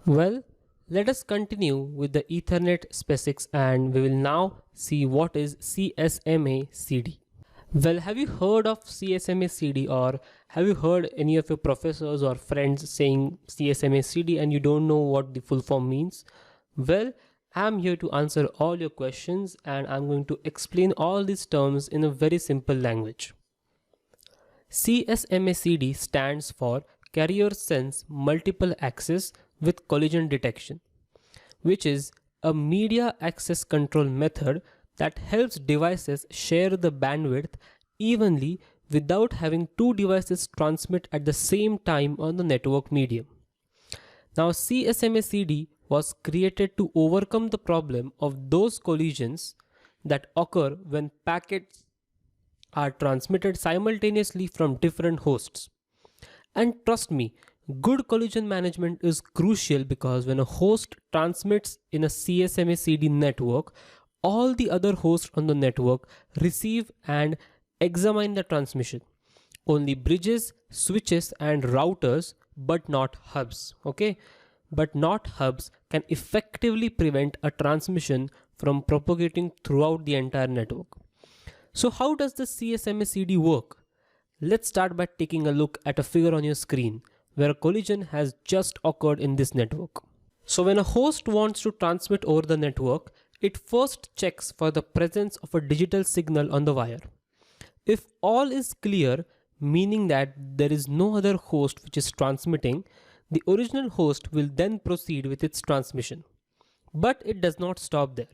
Well, let us continue with the Ethernet specifics and we will now see what is CSMA CD. Well, have you heard of CSMA CD or have you heard any of your professors or friends saying CSMA CD and you don't know what the full form means? Well, I'm here to answer all your questions and I'm going to explain all these terms in a very simple language. CSMA CD stands for Carrier Sense Multiple Access with Collision Detection, which is a media access control method that helps devices share the bandwidth evenly without having two devices transmit at the same time on the network medium. Now, CSMA CD was created to overcome the problem of those collisions that occur when packets are transmitted simultaneously from different hosts. And trust me, good collision management is crucial because when a host transmits in a CSMA CD network, all the other hosts on the network receive and examine the transmission. Only bridges, switches and routers, but not hubs. Okay, but not hubs can effectively prevent a transmission from propagating throughout the entire network. So how does the CSMA CD work? Let's start by taking a look at a figure on your screen where a collision has just occurred in this network. So when a host wants to transmit over the network, it first checks for the presence of a digital signal on the wire. If all is clear, meaning that there is no other host which is transmitting, the original host will then proceed with its transmission. But it does not stop there.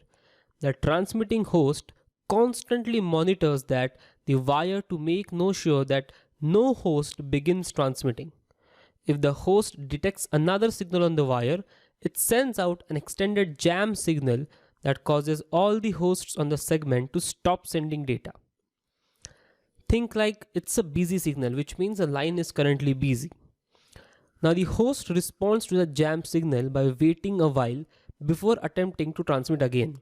The transmitting host constantly monitors that the wire to make sure that no host begins transmitting. If the host detects another signal on the wire, it sends out an extended jam signal that causes all the hosts on the segment to stop sending data. Think like it's a busy signal, which means the line is currently busy. Now the host responds to the jam signal by waiting a while before attempting to transmit again.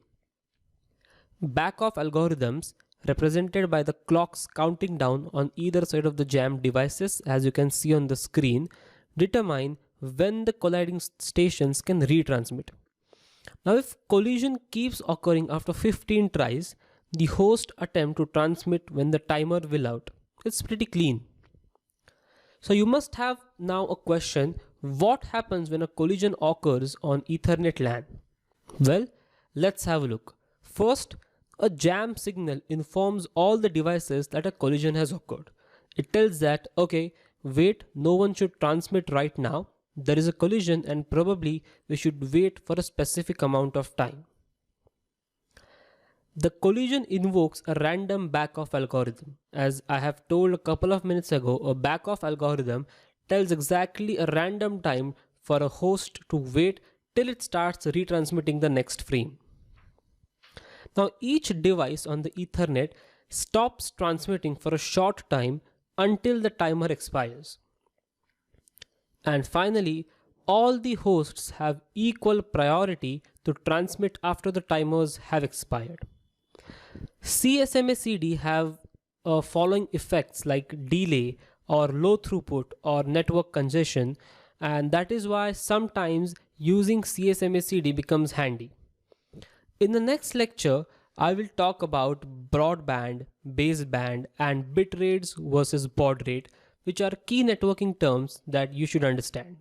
Back-off algorithms, represented by the clocks counting down on either side of the jammed devices, as you can see on the screen, determine when the colliding stations can retransmit. Now if collision keeps occurring after 15 tries, the host attempt to transmit when the timer will out. It's pretty clean. So you must have now a question, what happens when a collision occurs on Ethernet LAN? Well, let's have a look. First, a jam signal informs all the devices that a collision has occurred. It tells that, okay, wait, no one should transmit right now. There is a collision and probably we should wait for a specific amount of time. The collision invokes a random back-off algorithm. As I have told a couple of minutes ago, a back-off algorithm tells exactly a random time for a host to wait till it starts retransmitting the next frame. Now each device on the Ethernet stops transmitting for a short time until the timer expires. And finally, all the hosts have equal priority to transmit after the timers have expired. CSMA CD have following effects like delay or low throughput or network congestion, and that is why sometimes using CSMA CD becomes handy. In the next lecture, I will talk about broadband, baseband and bit rates versus baud rate, which are key networking terms that you should understand.